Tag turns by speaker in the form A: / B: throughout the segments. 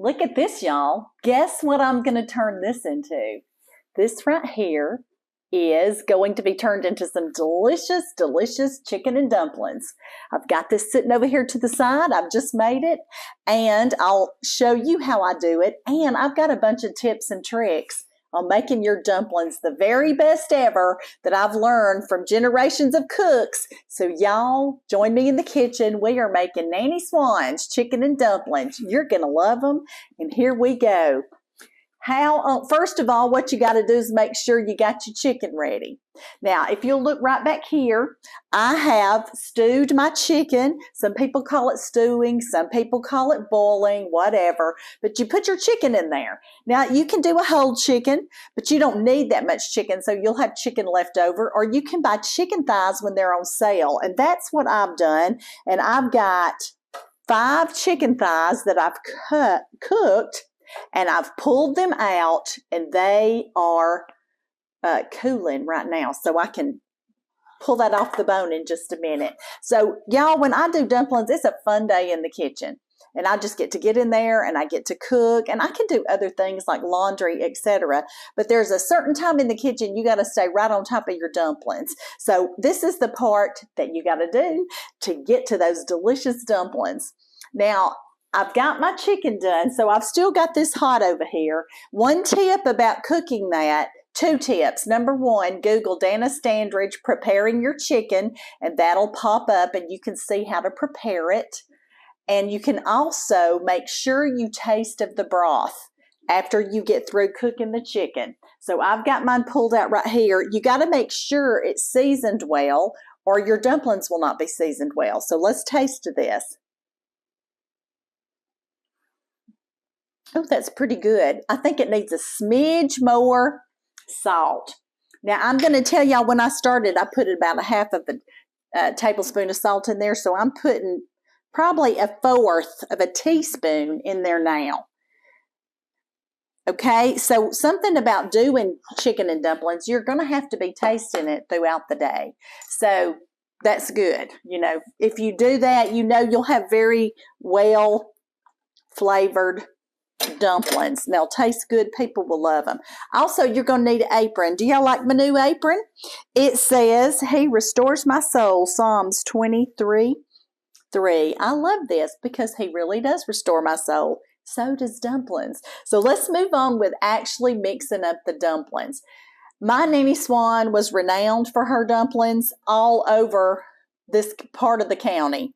A: Look at this, y'all. Guess what I'm going to turn this into? This right here is going to be turned into some delicious, delicious chicken and dumplings. I've got this sitting over here to the side. I've just made it, and I'll show you how I do it. And I've got a bunch of tips and tricks on making your dumplings the very best ever that I've learned from generations of cooks. So y'all, join me in the kitchen. We are making Nanny Swan's chicken and dumplings. You're going to love them, and here we go. First of all, what you got to do is make sure you got your chicken ready. Now, if you'll look right back here, I have stewed my chicken. Some people call it stewing, some people call it boiling, whatever. But you put your chicken in there. Now, you can do a whole chicken, but you don't need that much chicken, so you'll have chicken left over. Or you can buy chicken thighs when they're on sale, and that's what I've done. And I've got 5 chicken thighs that I've cooked. And I've pulled them out, and they are cooling right now, so I can pull that off the bone in just a minute. So, y'all, when I do dumplings, it's a fun day in the kitchen, and I just get to get in there, and I get to cook, and I can do other things like laundry, etc. But there's a certain time in the kitchen you got to stay right on top of your dumplings. So this is the part that you got to do to get to those delicious dumplings. Now, I've got my chicken done, so I've still got this hot over here. One tip about cooking that, 2 tips. Number 1, Google Danna Standridge preparing your chicken, and that'll pop up and you can see how to prepare it. And you can also make sure you taste of the broth after you get through cooking the chicken. So I've got mine pulled out right here. You got to make sure it's seasoned well, or your dumplings will not be seasoned well. So let's taste this. Oh, that's pretty good. I think it needs a smidge more salt. Now, I'm going to tell y'all when I started, I put about 1/2 of a tablespoon of salt in there. So I'm putting probably 1/4 of a teaspoon in there now. Okay, so something about doing chicken and dumplings, you're going to have to be tasting it throughout the day. So that's good. You know, if you do that, you know you'll have very well flavored dumplings. They'll taste good. People will love them. Also, you're going to need an apron. Do y'all like my new apron? It says, "He restores my soul," Psalms 23:3. I love this because he really does restore my soul. So does dumplings. So let's move on with actually mixing up the dumplings. My Nanny Swan was renowned for her dumplings all over this part of the county.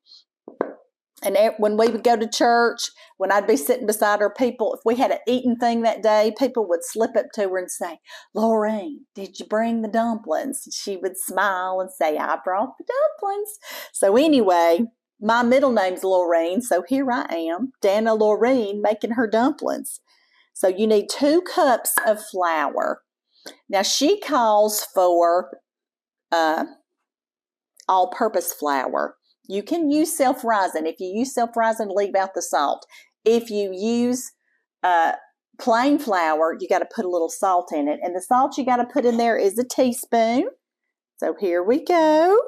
A: And when we would go to church, when I'd be sitting beside her, people, if we had an eating thing that day, people would slip up to her and say, "Lorraine, did you bring the dumplings?" And she would smile and say, "I brought the dumplings." So anyway, my middle name's Lorraine, so here I am, Danna Lorraine, making her dumplings. So you need 2 cups of flour. Now she calls for all-purpose flour. You can use self-rising. If you use self-rising, leave out the salt. If you use plain flour, you got to put a little salt in it. And the salt you got to put in there is a teaspoon. So here we go.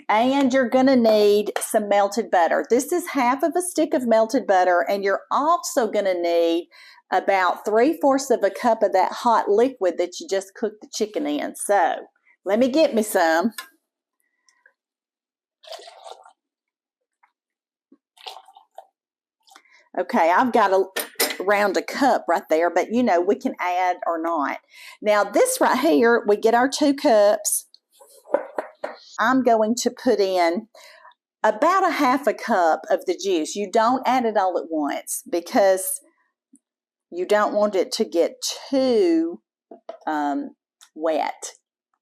A: And you're going to need some melted butter. This is 1/2 of a stick of melted butter. And you're also going to need about 3/4 of a cup of that hot liquid that you just cooked the chicken in. So let me get me some. Okay, I've got around a cup right there, but you know, we can add or not. Now this right here, we get our 2 cups. I'm going to put in about 1/2 a cup of the juice. You don't add it all at once because you don't want it to get too wet.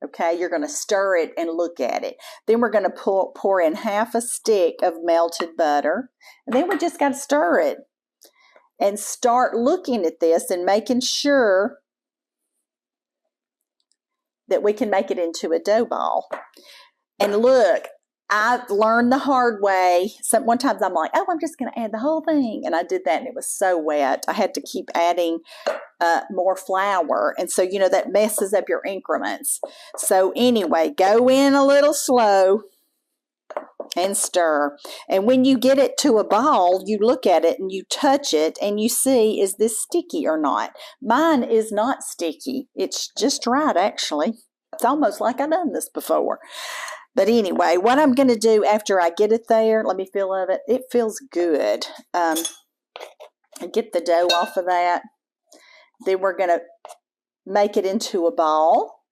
A: Okay, you're going to stir it and look at it. Then we're going to pour in 1/2 a stick of melted butter. And then we just got to stir it and start looking at this and making sure that we can make it into a dough ball. And look, I've learned the hard way. One time I'm like, "Oh, I'm just going to add the whole thing." And I did that and it was so wet. I had to keep adding more flour. And so, you know, that messes up your increments. So anyway, go in a little slow.
B: and stir. And when you get it to a ball, you look at it and you touch it and you see, is this sticky or not? Mine is not sticky. It's just right, actually. It's almost like I've done this before. But anyway, what I'm going to do after I get it there, let me feel of it. It feels good. Get the dough off of that. Then we're going to make it into a ball.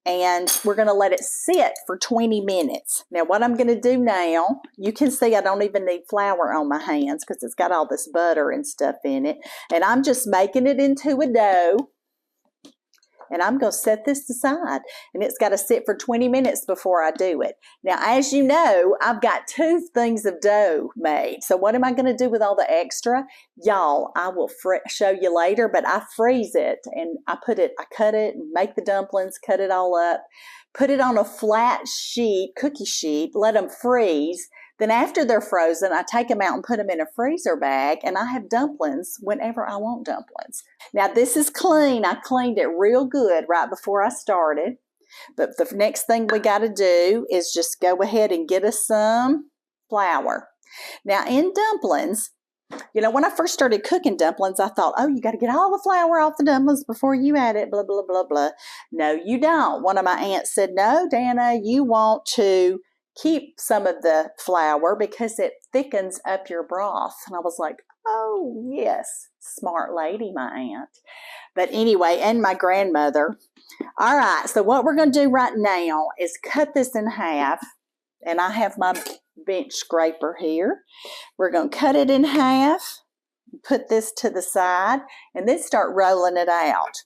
B: And we're going to let it sit for 20 minutes. Now, what I'm going to do now, you can see I don't even need flour on my hands because it's got all this butter and stuff in it. And I'm just making it into a dough. And I'm going to set this aside. And it's got to sit for 20 minutes before I do it. Now, as you know, I've got 2 things of dough made. So what am I going to do with all the extra? Y'all, I will show you later, but I freeze it. And I cut it, and make the dumplings, cut it all up, put it on a flat sheet, cookie sheet, let them freeze. Then after they're frozen, I take them out and put them in a freezer bag, and I have dumplings whenever I want dumplings. Now, this is clean. I cleaned it real good right before I started. But the next thing we got to do is just go ahead and get us some flour. Now, in dumplings, you know, when I first started cooking dumplings, I thought, oh, you got to get all the flour off the dumplings before you add it, blah, blah, blah, blah. No, you don't. One of my aunts said, no, Danna, you want to keep some of the flour because it thickens up your broth. And I was like, oh, yes, smart lady, my aunt. But anyway, and my grandmother. All right, so what we're going to do right now is cut this in half. And I have my bench scraper here. We're going to cut it in half, put this to the side, and then start rolling it out.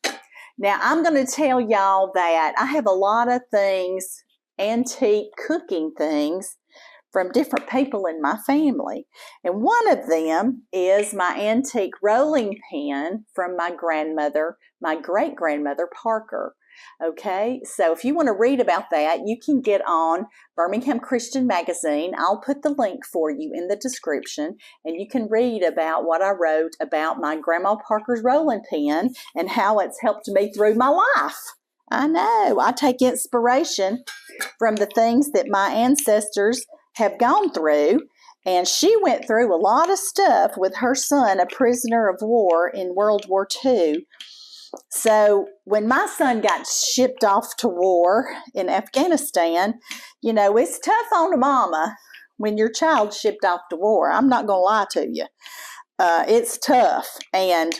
B: Now, I'm going to tell y'all that I have a lot of things, antique cooking things from different people in my family. And one of them is my antique rolling pin from my grandmother, my great-grandmother Parker. Okay, so if you want to read about that, you can get on Birmingham Christian Magazine. I'll put the link for you in the description, and you can read about what I wrote about my Grandma Parker's rolling pin and how it's helped me through my life. I know, I take inspiration from the things that my ancestors have gone through, and she went through a lot of stuff with her son, a prisoner of war in World War II. So when my son got shipped off to war in Afghanistan, you know, it's tough on a mama when your child's shipped off to war. I'm not going to lie to you. It's tough. And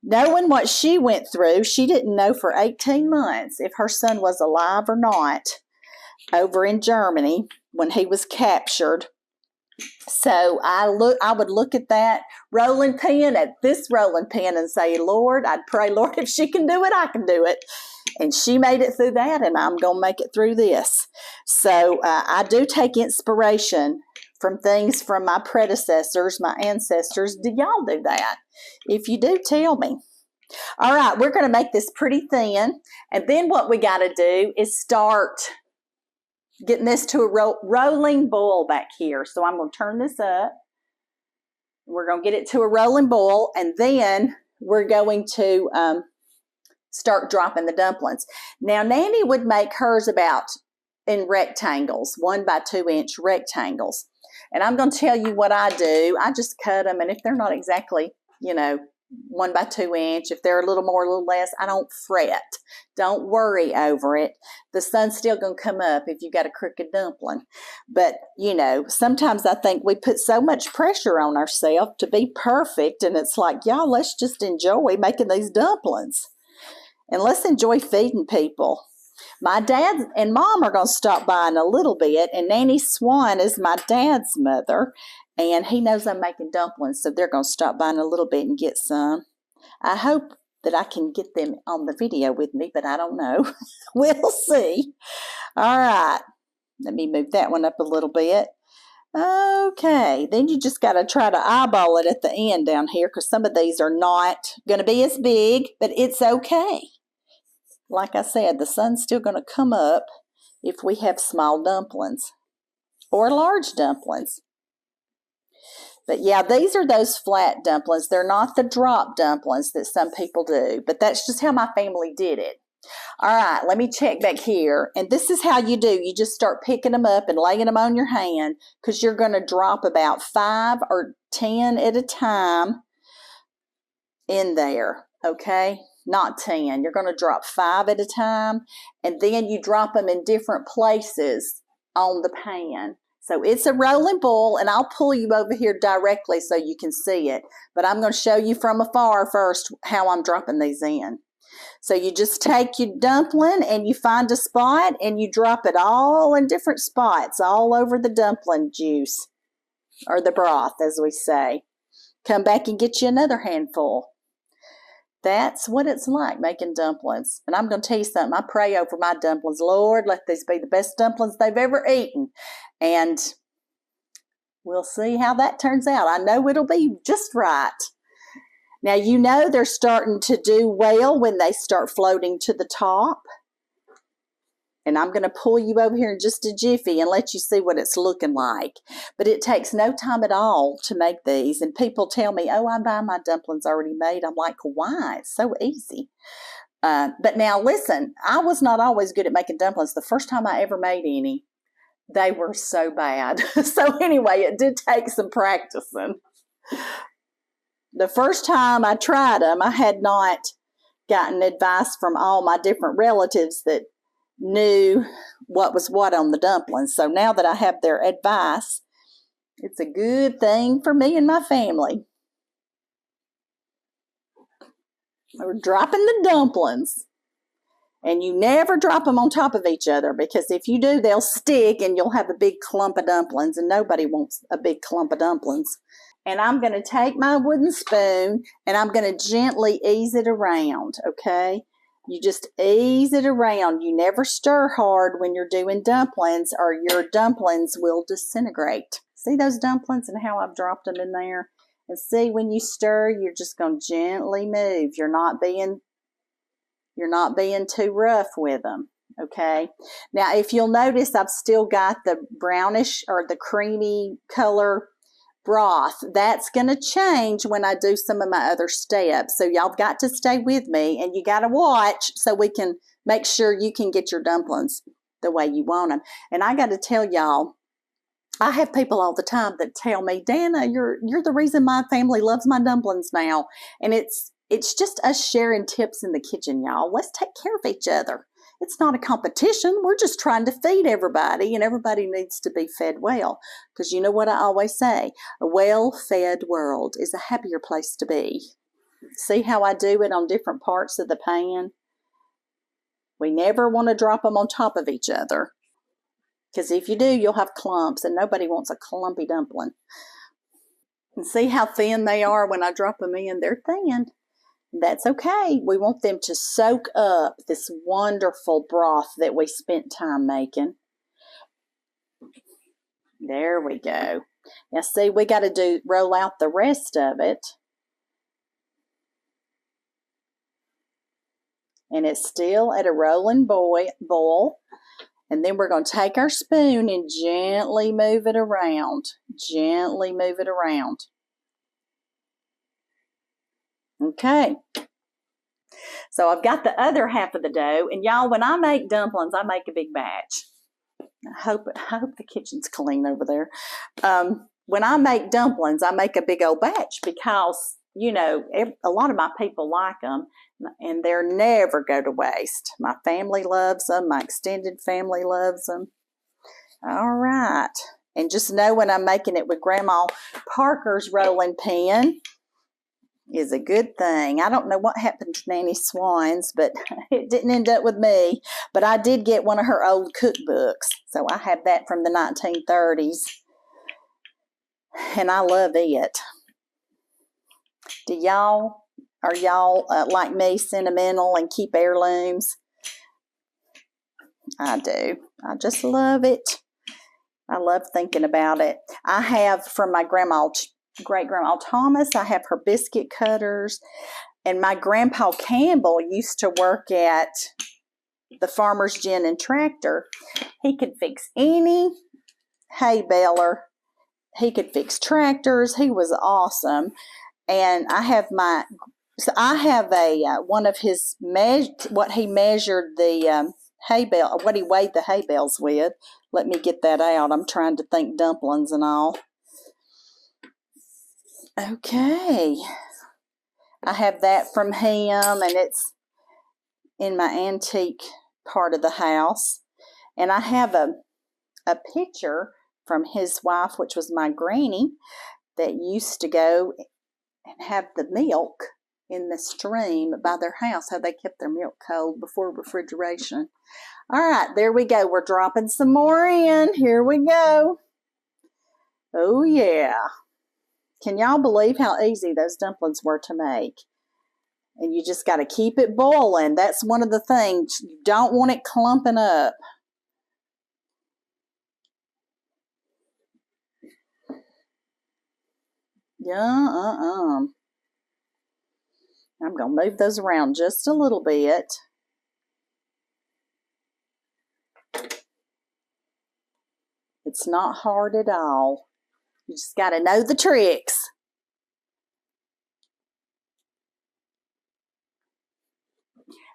B: knowing what she went through, she didn't know for 18 months if her son was alive or not over in Germany when he was captured. So I would look at that rolling pin, at this rolling pin, and say, Lord, I'd pray, Lord, if she can do it, I can do it. And she made it through that, and I'm going to make it through this. So I do take inspiration from things from my predecessors, my ancestors. Do y'all do that? If you do, tell me. All right, we're going to make this pretty thin. And then what we got to do is start getting this to a rolling boil back here. So I'm going to turn this up. We're going to get it to a rolling boil, and then we're going to start dropping the dumplings. Now, Nanny would make hers about in rectangles, 1 by 2 inch rectangles. And I'm going to tell you what I do. I just cut them, and if they're not exactly, 1 by 2 inch, if they're a little more, a little less, I don't fret. Don't worry over it. The sun's still going to come up if you got a crooked dumpling. But, sometimes I think we put so much pressure on ourselves to be perfect, and it's like, y'all, let's just enjoy making these dumplings. And let's enjoy feeding people. My dad and mom are going to stop by in a little bit, and Nanny Swan is my dad's mother. And he knows I'm making dumplings, so they're going to stop by in a little bit and get some. I hope that I can get them on the video with me, but I don't know. We'll see. All right. Let me move that one up a little bit. Okay. Then you just got to try to eyeball it at the end down here, because some of these are not going to be as big, but it's okay. Like I said, the sun's still going to come up if we have small dumplings or large dumplings. But yeah, these are those flat dumplings. They're not the drop dumplings that some people do, but that's just how my family did it. All right, let me check back here. And this is how you do. You just start picking them up and laying them on your hand because you're going to drop about 5 or 10 at a time in there, okay? Not 10. You're going to drop 5 at a time, and then you drop them in different places on the pan. So it's a rolling boil, and I'll pull you over here directly so you can see it. But I'm going to show you from afar first how I'm dropping these in. So you just take your dumpling and you find a spot and you drop it all in different spots all over the dumpling juice, or the broth as we say. Come back and get you another handful. That's what it's like making dumplings. And I'm going to tell you something. I pray over my dumplings. Lord, let these be the best dumplings they've ever eaten. And we'll see how that turns out. I know it'll be just right. Now, you know they're starting to do well when they start floating to the top. And I'm going to pull you over here in just a jiffy and let you see what it's looking like. But it takes no time at all to make these. And people tell me, oh, I buy my dumplings already made. I'm like, why? It's so easy. But now, listen, I was not always good at making dumplings. The first time I ever made any, they were so bad. So anyway, it did take some practicing. The first time I tried them, I had not gotten advice from all my different relatives that knew what was what on the dumplings. So now that I have their advice, it's a good thing for me and my family. We're dropping the dumplings. And you never drop them on top of each other, because if you do, they'll stick and you'll have a big clump of dumplings, and nobody wants a big clump of dumplings. And I'm going to take my wooden spoon and I'm going to gently ease it around, okay? You just ease it around. You never stir hard when you're doing dumplings, or your dumplings will disintegrate. See those dumplings and how I've dropped them in there? And see, when you stir, you're just going to gently move. You're not being too rough with them, okay? Now, if you'll notice, I've still got the brownish or the creamy color broth. That's going to change when I do some of my other steps. So y'all got to stay with me, and you got to watch so we can make sure you can get your dumplings the way you want them. And I got to tell y'all, I have people all the time that tell me, Danna, you're the reason my family loves my dumplings now. And it's just us sharing tips in the kitchen, y'all. Let's take care of each other. It's not a competition. We're just trying to feed everybody, and everybody needs to be fed well. Because you know what I always say, a well-fed world is a happier place to be. See how I do it on different parts of the pan? We never want to drop them on top of each other. Because if you do, you'll have clumps, and nobody wants a clumpy dumpling. And see how thin they are when I drop them in? They're thin. That's okay. We want them to soak up this wonderful broth that we spent time making. There we go. Now see, we got to roll out the rest of it. And it's still at a rolling boil. And then we're going to take our spoon and gently move it around. Gently move it around. Okay, so I've got the other half of the dough, and y'all, when I make dumplings, I make a big batch. I hope the kitchen's clean over there. When I make dumplings, I make a big old batch because, you know, a lot of my people like them, and they're never go to waste. My family loves them. My extended family loves them. All right, and just know when I'm making it with Grandma Parker's rolling pin is a good thing. I don't know what happened to Nanny Swine's, but it didn't end up with me. But I did get one of her old cookbooks, so I have that from the 1930s, and I love it. Are y'all like me, sentimental and keep heirlooms? I do. I just love it. I love thinking about it. I have from my great-grandma Thomas, I have her biscuit cutters. And my grandpa Campbell used to work at the Farmer's Gin and Tractor. He could fix any hay baler. He could fix tractors. He was awesome. And I have my So I have a one of his what he measured the hay bale, what he weighed the hay bales with. Let me get that out. I'm trying to think dumplings and all. Okay. I have that from him, and it's in my antique part of the house. And I have a picture from his wife, which was my granny, that used to go and have the milk in the stream by their house, how they kept their milk cold before refrigeration. All right, there we go. We're dropping some more in. Here we go. Oh, yeah. Can y'all believe how easy those dumplings were to make? And you just got to keep it boiling. That's one of the things. You don't want it clumping up. Yeah, I'm going to move those around just a little bit. It's not hard at all. You just got to know the tricks.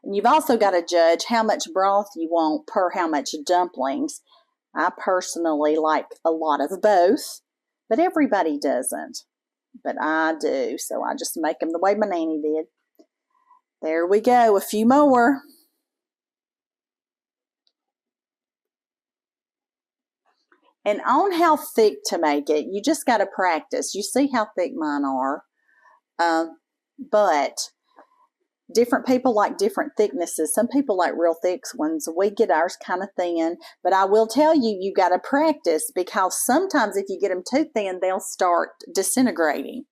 B: And you've also got to judge how much broth you want per how much dumplings. I personally like a lot of both, but everybody doesn't. But I do, so I just make them the way my nanny did. There we go, a few more. And on how thick to make it, you just got to practice. You see how thick mine are. But different people like different thicknesses. Some people like real thick ones. We get ours kind of thin. But I will tell you, you got to practice, because sometimes if you get them too thin, they'll start disintegrating.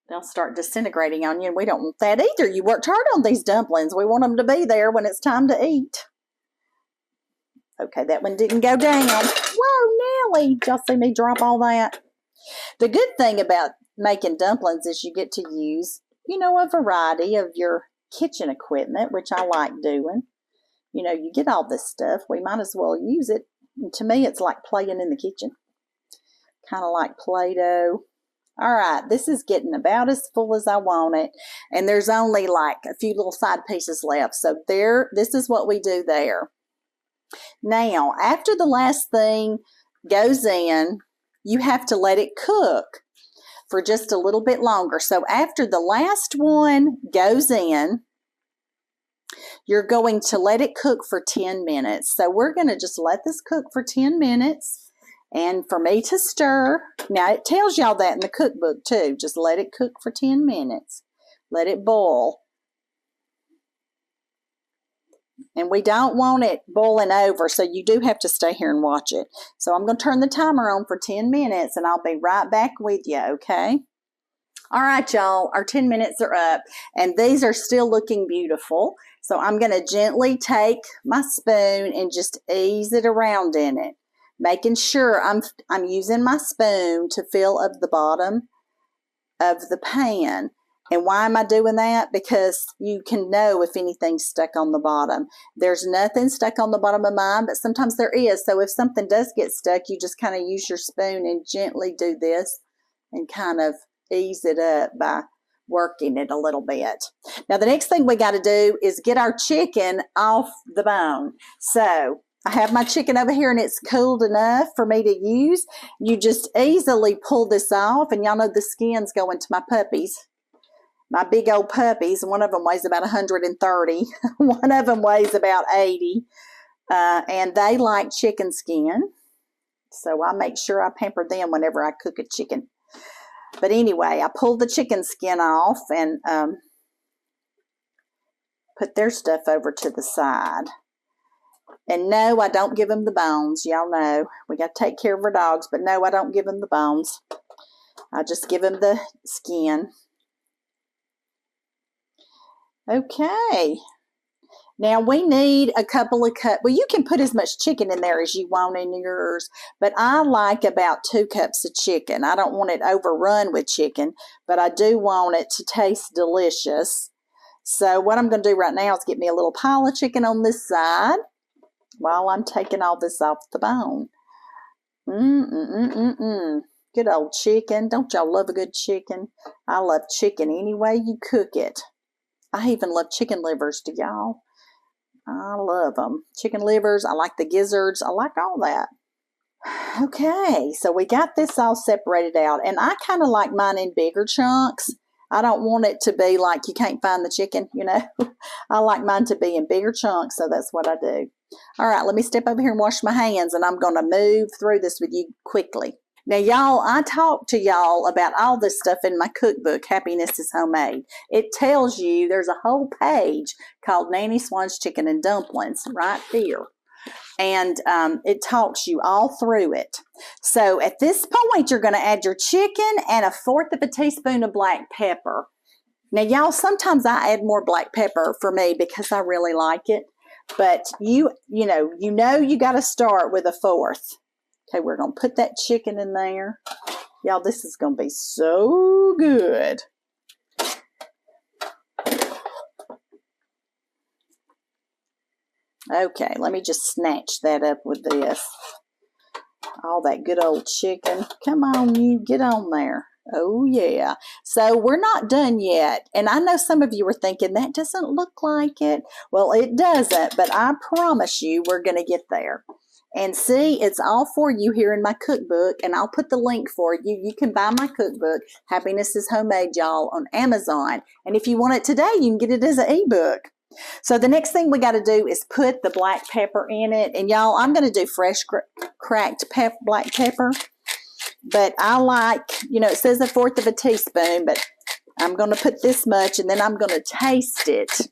B: They'll start disintegrating on you, and we don't want that either. You worked hard on these dumplings. We want them to be there when it's time to eat. Okay, that one didn't go down. Whoa, Nelly. Did y'all see me drop all that? The good thing about making dumplings is you get to use, a variety of your kitchen equipment, which I like doing. You get all this stuff. We might as well use it. And to me, it's like playing in the kitchen. Kind of like Play-Doh. All right, this is getting about as full as I want it. And there's only like a few little side pieces left. So this is what we do there. Now, after the last thing goes in, you have to let it cook for just a little bit longer. So after the last one goes in, you're going to let it cook for 10 minutes. So we're going to just let this cook for 10 minutes. And for me to stir, now it tells y'all that in the cookbook too. Just let it cook for 10 minutes. Let it boil. And we don't want it boiling over, so you do have to stay here and watch it. So I'm going to turn the timer on for 10 minutes, and I'll be right back with you, okay? All right, y'all, our 10 minutes are up, and these are still looking beautiful. So I'm going to gently take my spoon and just ease it around in it, making sure I'm using my spoon to fill up the bottom of the pan. And why am I doing that? Because you can know if anything's stuck on the bottom. There's nothing stuck on the bottom of mine, but sometimes there is. So if something does get stuck, you just kind of use your spoon and gently do this and kind of ease it up by working it a little bit. Now, the next thing we got to do is get our chicken off the bone. So I have my chicken over here, and it's cooled enough for me to use. You just easily pull this off, and y'all know the skins go into my puppies. My big old puppies. One of them weighs about 130. One of them weighs about 80. And they like chicken skin. So I make sure I pamper them whenever I cook a chicken. But anyway, I pulled the chicken skin off and put their stuff over to the side. And no, I don't give them the bones. Y'all know we got to take care of our dogs. But no, I don't give them the bones. I just give them the skin. Okay, now we need a couple of cups. Well, you can put as much chicken in there as you want in yours, but I like about 2 cups of chicken. I don't want it overrun with chicken, but I do want it to taste delicious. So what I'm going to do right now is get me a little pile of chicken on this side while I'm taking all this off the bone. Good old chicken. Don't y'all love a good chicken? I love chicken any way you cook it. I even love chicken livers, do y'all? I love them. Chicken livers, I like the gizzards, I like all that. Okay, so we got this all separated out, and I kind of like mine in bigger chunks. I don't want it to be like you can't find the chicken, you know. I like mine to be in bigger chunks, so that's what I do. All right, let me step over here and wash my hands, and I'm going to move through this with you quickly. Now, y'all, I talked to y'all about all this stuff in my cookbook, Happiness is Homemade. It tells you there's a whole page called Nanny Swan's Chicken and Dumplings right here. And it talks you all through it. So at this point, you're going to add your chicken and 1/4 of a teaspoon of black pepper. Now, y'all, sometimes I add more black pepper for me because I really like it. But you know you got to start with 1/4. Okay, we're going to put that chicken in there. Y'all, this is going to be so good. Okay, let me just snatch that up with this. All that good old chicken. Come on, you, get on there. Oh, yeah. So we're not done yet. And I know some of you are thinking, that doesn't look like it. Well, it doesn't, but I promise you we're going to get there. And see, it's all for you here in my cookbook, and I'll put the link for you. You can buy my cookbook, Happiness is Homemade, y'all, on Amazon. And if you want it today, you can get it as an ebook. So the next thing we got to do is put the black pepper in it. And y'all, I'm going to do fresh cracked black pepper. But I like, it says 1/4 of a teaspoon, but I'm going to put this much, and then I'm going to taste it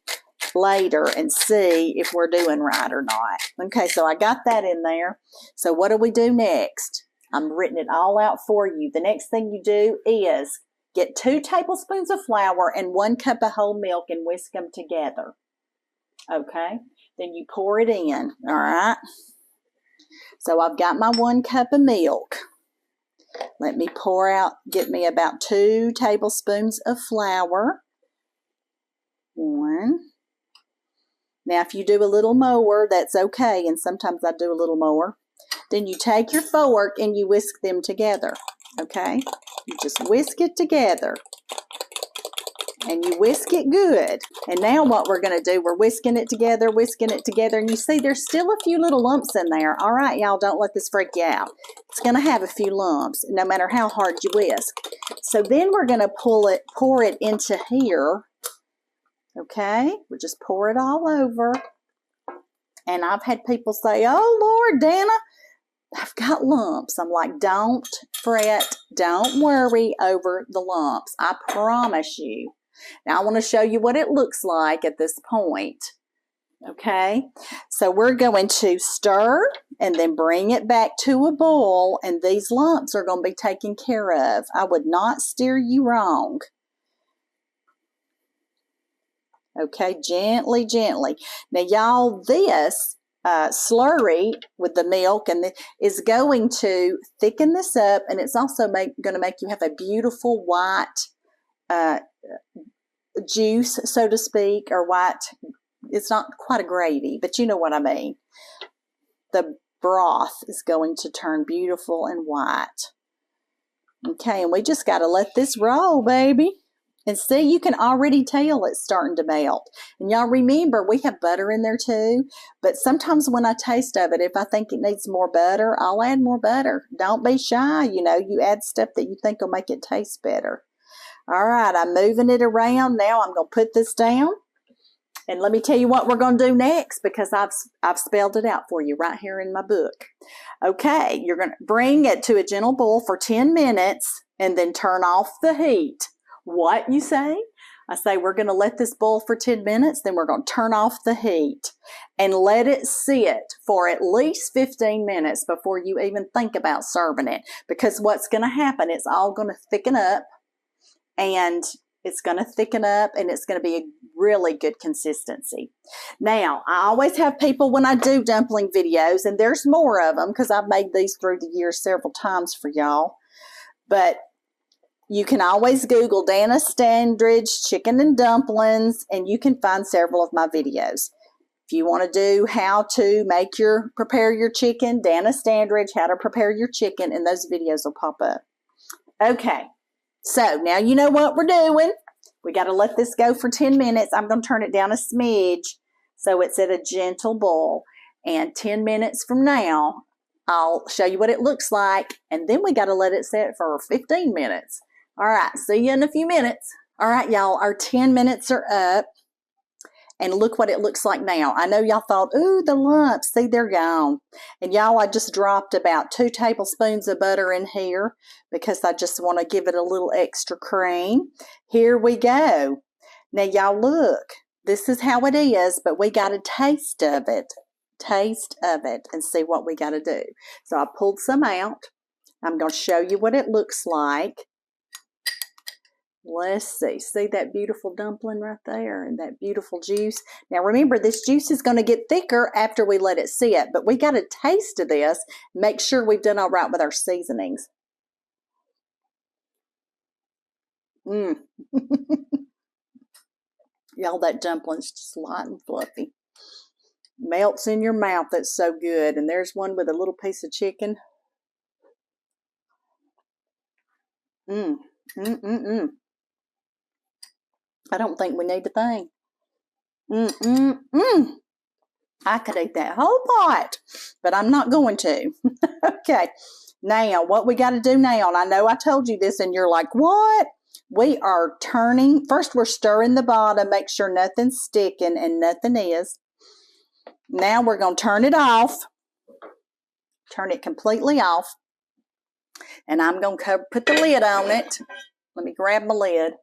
B: later and see if we're doing right or not. Okay, so I got that in there. So what do we do next? I'm written it all out for you. The next thing you do is get 2 tablespoons of flour and 1 cup of whole milk and whisk them together. Okay, then you pour it in. All right, so I've got my 1 cup of milk. Let me pour out, get me about 2 tablespoons of flour. 1. Now, if you do a little more, that's okay, and sometimes I do a little more. Then you take your fork and you whisk them together, okay? You just whisk it together, and you whisk it good. And now what we're going to do, we're whisking it together, and you see there's still a few little lumps in there. All right, y'all, don't let this freak you out. It's going to have a few lumps, no matter how hard you whisk. So then we're going to pour it into here. Okay, we just pour it all over. And I've had people say, oh, Lord, Danna, I've got lumps. I'm like, don't fret, don't worry over the lumps. I promise you. Now, I want to show you what it looks like at this point. Okay, so we're going to stir and then bring it back to a boil, and these lumps are going to be taken care of. I would not steer you wrong. Okay, gently, gently. Now, y'all, this slurry with the milk is going to thicken this up, and it's also going to make you have a beautiful white juice, so to speak, or white. It's not quite a gravy, but you know what I mean. The broth is going to turn beautiful and white. Okay, and we just got to let this roll, baby. And see, you can already tell it's starting to melt. And y'all remember, we have butter in there too. But sometimes when I taste of it, if I think it needs more butter, I'll add more butter. Don't be shy. You add stuff that you think will make it taste better. All right, I'm moving it around. Now I'm going to put this down. And let me tell you what we're going to do next, because I've spelled it out for you right here in my book. Okay, you're going to bring it to a gentle boil for 10 minutes and then turn off the heat. What, you say? I say we're going to let this boil for 10 minutes, then we're going to turn off the heat and let it sit for at least 15 minutes before you even think about serving it. Because what's going to happen, it's all going to thicken up, and it's going to thicken up, and it's going to be a really good consistency. Now, I always have people when I do dumpling videos, and there's more of them because I've made these through the years several times for y'all, but you can always Google Danna Standridge Chicken and Dumplings, and you can find several of my videos. If you want to do how to prepare your chicken, Danna Standridge, how to prepare your chicken, and those videos will pop up. Okay, so now you know what we're doing. We got to let this go for 10 minutes. I'm going to turn it down a smidge so it's at a gentle boil. And 10 minutes from now, I'll show you what it looks like. And then we got to let it sit for 15 minutes. All right, see you in a few minutes. All right, y'all, our 10 minutes are up. And look what it looks like now. I know y'all thought, ooh, the lumps. See, they're gone. And y'all, I just dropped about 2 tablespoons of butter in here because I just want to give it a little extra cream. Here we go. Now, y'all, look. This is how it is, but we got a taste of it. Taste of it and see what we got to do. So I pulled some out. I'm going to show you what it looks like. Let's see. See that beautiful dumpling right there and that beautiful juice? Now remember, this juice is going to get thicker after we let it sit, but we got a taste of this. Make sure we've done all right with our seasonings. Y'all, that dumpling's just light and fluffy. Melts in your mouth. That's so good. And there's one with a little piece of chicken. I don't think we need a thing. I could eat that whole pot, but I'm not going to. Okay, now what we got to do now, and I know I told you this and you're like, what? We are turning, first we're stirring the bottom, make sure nothing's sticking, and nothing is. Now we're going to turn it off, turn it completely off, and I'm going to put the lid on it. Let me grab my lid.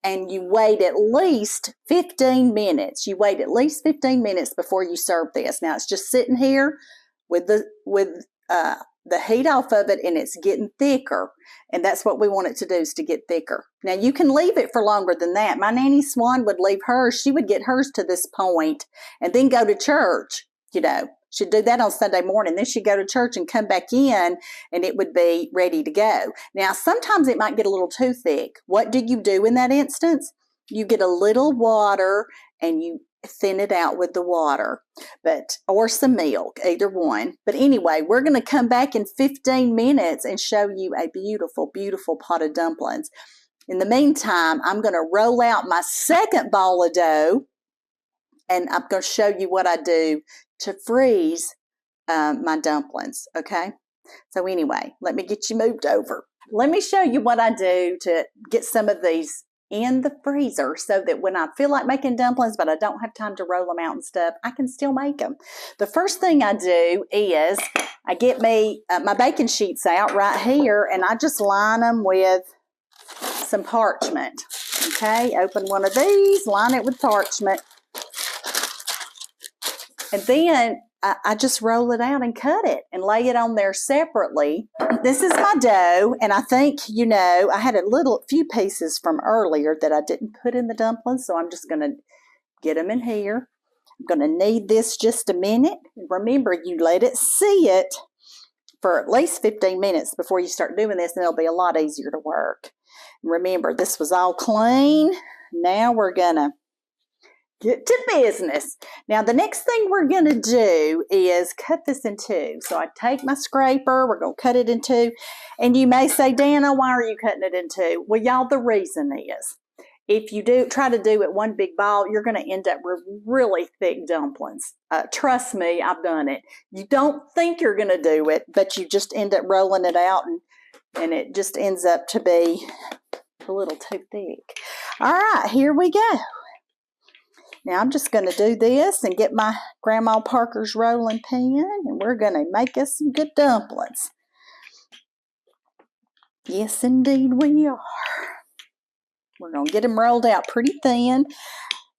B: And you wait at least 15 minutes. You wait at least 15 minutes before you serve this. Now it's just sitting here with the heat off of it, and it's getting thicker. And that's what we want it to do, is to get thicker. Now you can leave it for longer than that. My Nanny Swan would leave hers. She would get hers to this point and then go to church, you know. She'd do that on Sunday morning. Then she'd go to church and come back in, and it would be ready to go. Now, sometimes it might get a little too thick. What do you do in that instance? You get a little water, and you thin it out with the water, or some milk, either one. But anyway, we're going to come back in 15 minutes and show you a beautiful, beautiful pot of dumplings. In the meantime, I'm going to roll out my second ball of dough, and I'm going to show you what I do to freeze my dumplings, okay? So anyway, let me get you moved over. Let me show you what I do to get some of these in the freezer so that when I feel like making dumplings but I don't have time to roll them out and stuff, I can still make them. The first thing I do is I get me my baking sheets out right here, and I just line them with some parchment, okay? Open one of these, line it with parchment. And then I just roll it out and cut it and lay it on there separately. This is my dough, and I think, you know, I had a few pieces from earlier that I didn't put in the dumplings, so I'm just going to get them in here. I'm going to knead this just a minute. Remember, you let it sit for at least 15 minutes before you start doing this, and it'll be a lot easier to work. Remember, this was all clean. Now we're going to get to business. Now, the next thing we're going to do is cut this in two. So I take my scraper, we're going to cut it in two. And you may say, Danna, why are you cutting it in two? Well, y'all, the reason is, if you try to do it one big ball, you're going to end up with really thick dumplings. Trust me, I've done it. You don't think you're going to do it, but you just end up rolling it out, and it just ends up to be a little too thick. All right, here we go. Now I'm just going to do this and get my Grandma Parker's rolling pin, and we're going to make us some good dumplings. Yes, indeed we are. We're going to get them rolled out pretty thin.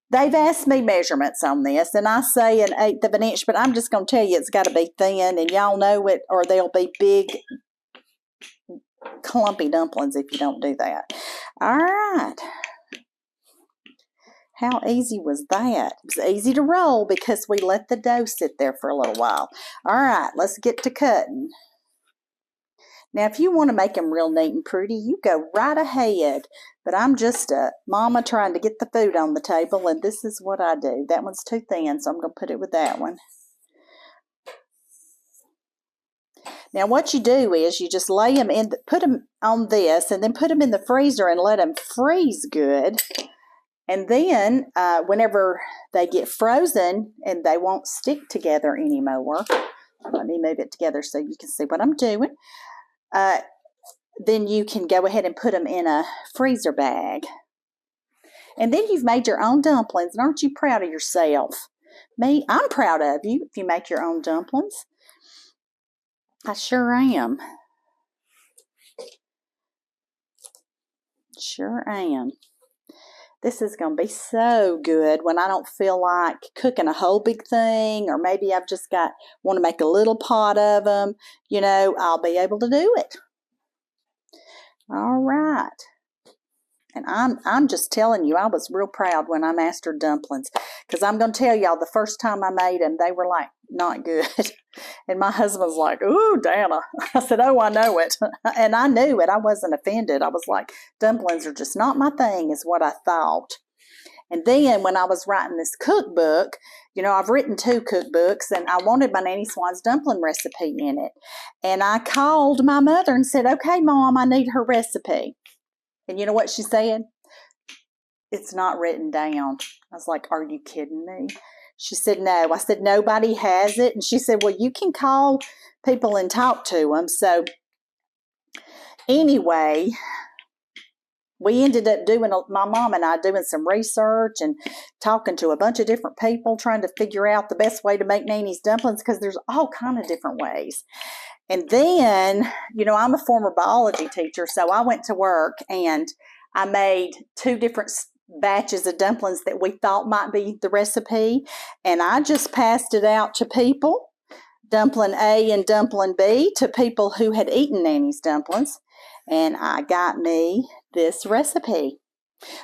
B: They've asked me measurements on this, and I say 1/8 of an inch, but I'm just going to tell you it's got to be thin, and y'all know it, or they'll be big, clumpy dumplings if you don't do that. All right. How easy was that? It was easy to roll because we let the dough sit there for a little while. All right, let's get to cutting. Now, if you want to make them real neat and pretty, you go right ahead. But I'm just a mama trying to get the food on the table, and this is what I do. That one's too thin, so I'm going to put it with that one. Now, what you do is you just lay them in, put them on this, and then put them in the freezer and let them freeze good. And then whenever they get frozen and they won't stick together anymore, let me move it together so you can see what I'm doing. Then you can go ahead and put them in a freezer bag. And then you've made your own dumplings. And aren't you proud of yourself? Me, I'm proud of you if you make your own dumplings. I sure am. Sure am. This is going to be so good when I don't feel like cooking a whole big thing, or maybe I've just want to make a little pot of them. You know, I'll be able to do it. All right. And I'm just telling you, I was real proud when I mastered dumplings, because I'm going to tell y'all, the first time I made them, they were like not good. And my husband was like, "Ooh, Danna." I said, "Oh, I know it." And I knew it. I wasn't offended. I was like, dumplings are just not my thing, is what I thought. And then when I was writing this cookbook, you know, I've written 2 cookbooks, and I wanted my Nanny Swan's dumpling recipe in it. And I called my mother and said, "Okay, Mom, I need her recipe." And you know what she said? "It's not written down." I was like, "Are you kidding me?" She said, "No." I said, "Nobody has it." And she said, "Well, you can call people and talk to them." So anyway, we ended up my mom and I doing some research and talking to a bunch of different people, trying to figure out the best way to make Nanny's dumplings, because there's all kind of different ways. And then, you know, I'm a former biology teacher, so I went to work and I made 2 different batches of dumplings that we thought might be the recipe, and I just passed it out to people, dumpling A and dumpling B, to people who had eaten Nanny's dumplings, and I got me this recipe.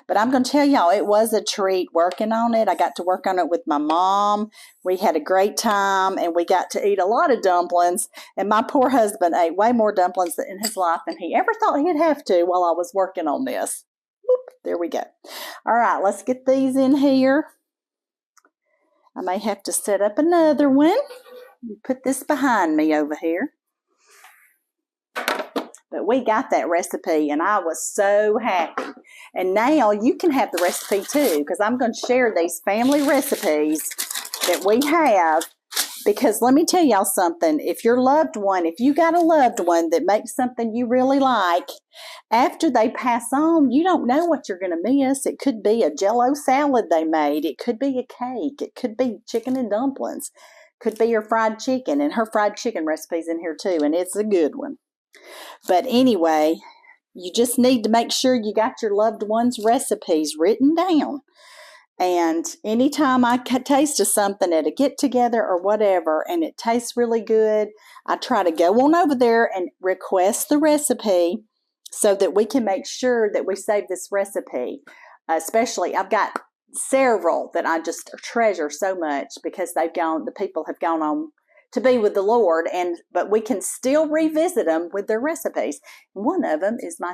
B: But I'm going to tell y'all, it was a treat working on it. I got to work on it with my mom. We had a great time, and we got to eat a lot of dumplings. And my poor husband ate way more dumplings in his life than he ever thought he'd have to while I was working on this. Whoop, there we go. All right, let's get these in here. I may have to set up another one. Put this behind me over here. But we got that recipe, and I was so happy. And now you can have the recipe too, because I'm going to share these family recipes that we have. Because let me tell y'all something. If you got a loved one that makes something you really like, after they pass on, you don't know what you're going to miss. It could be a Jell-O salad they made. It could be a cake. It could be chicken and dumplings. Could be your fried chicken, and her fried chicken recipe's in here too, and it's a good one. But anyway, you just need to make sure you got your loved one's recipes written down. And anytime I taste of something at a get-together or whatever, and it tastes really good, I try to go on over there and request the recipe so that we can make sure that we save this recipe. Especially, I've got several that I just treasure so much, because the people have gone on to be with the Lord, but we can still revisit them with their recipes. And one of them is my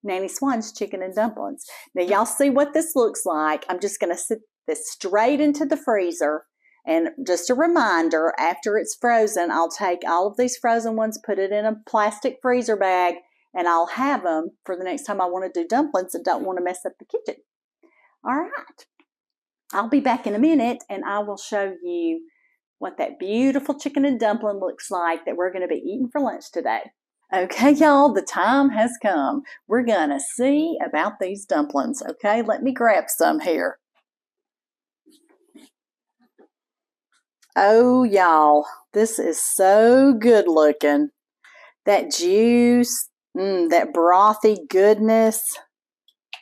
B: Nanny Swan's chicken and dumplings. Now, y'all see what this looks like. I'm just going to sit this straight into the freezer. And just a reminder, after it's frozen, I'll take all of these frozen ones, put it in a plastic freezer bag, and I'll have them for the next time I want to do dumplings and don't want to mess up the kitchen. All right. I'll be back in a minute, and I will show you what that beautiful chicken and dumpling looks like that we're going to be eating for lunch today. Okay, y'all, the time has come. We're going to see about these dumplings. Okay, let me grab some here. Oh, y'all, this is so good looking. That juice, that brothy goodness.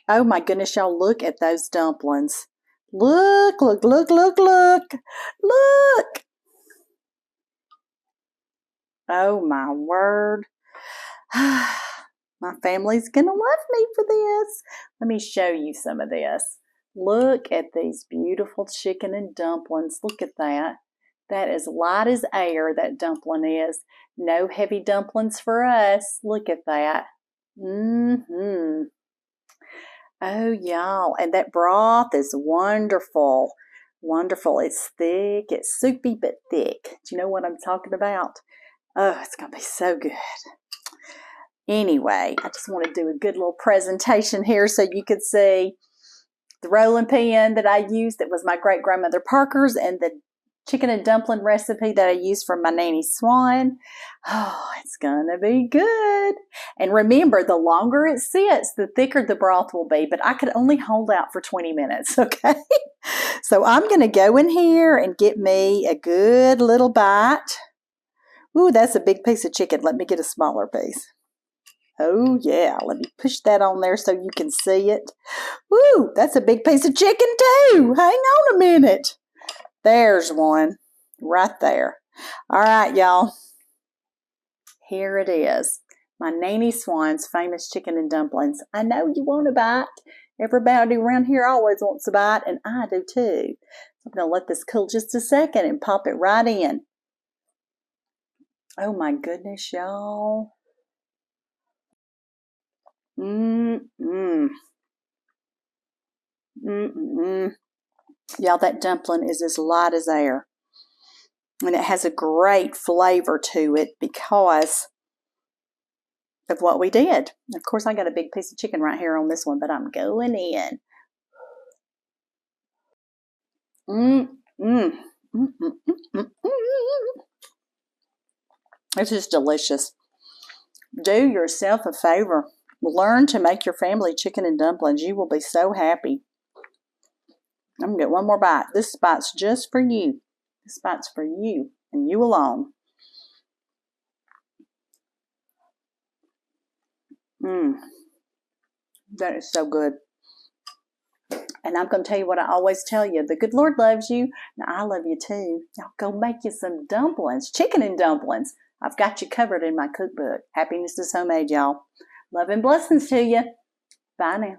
B: Oh my goodness, y'all, look at those dumplings. Look, look, look, look, look, look. Oh my word. My family's going to love me for this. Let me show you some of this. Look at these beautiful chicken and dumplings. Look at that.
A: That is light as air, that dumpling is. No heavy dumplings for us. Look at that. Mm-hmm. Oh, y'all. And that broth is wonderful. Wonderful. It's thick. It's soupy but thick. Do you know what I'm talking about? Oh, it's going to be so good. Anyway, I just want to do a good little presentation here so you could see the rolling pin that I used that was my great-grandmother Parker's, and the chicken and dumpling recipe that I used from my Nanny Swan. Oh, it's going to be good. And remember, the longer it sits, the thicker the broth will be, but I could only hold out for 20 minutes, okay? So I'm going to go in here and get me a good little bite. Ooh, that's a big piece of chicken. Let me get a smaller piece. Oh, yeah. Let me push that on there so you can see it. Ooh, that's a big piece of chicken, too. Hang on a minute. There's one right there. All right, y'all. Here it is. My Nanny Swan's famous chicken and dumplings. I know you want a bite. Everybody around here always wants a bite, and I do too. I'm going to let this cool just a second and pop it right in. Oh, my goodness, y'all. Mmm-mm. Mm-mm. Y'all, that dumpling is as light as air. And it has a great flavor to it because of what we did. Of course, I got a big piece of chicken right here on this one, but I'm going in. This is delicious. Do yourself a favor. Learn to make your family chicken and dumplings. You will be so happy. I'm going to get one more bite. This bite's just for you. This bite's for you and you alone. That is so good. And I'm going to tell you what I always tell you. The good Lord loves you, and I love you too. Y'all go make you some dumplings, chicken and dumplings. I've got you covered in my cookbook. Happiness is homemade, y'all. Love and blessings to you. Bye now.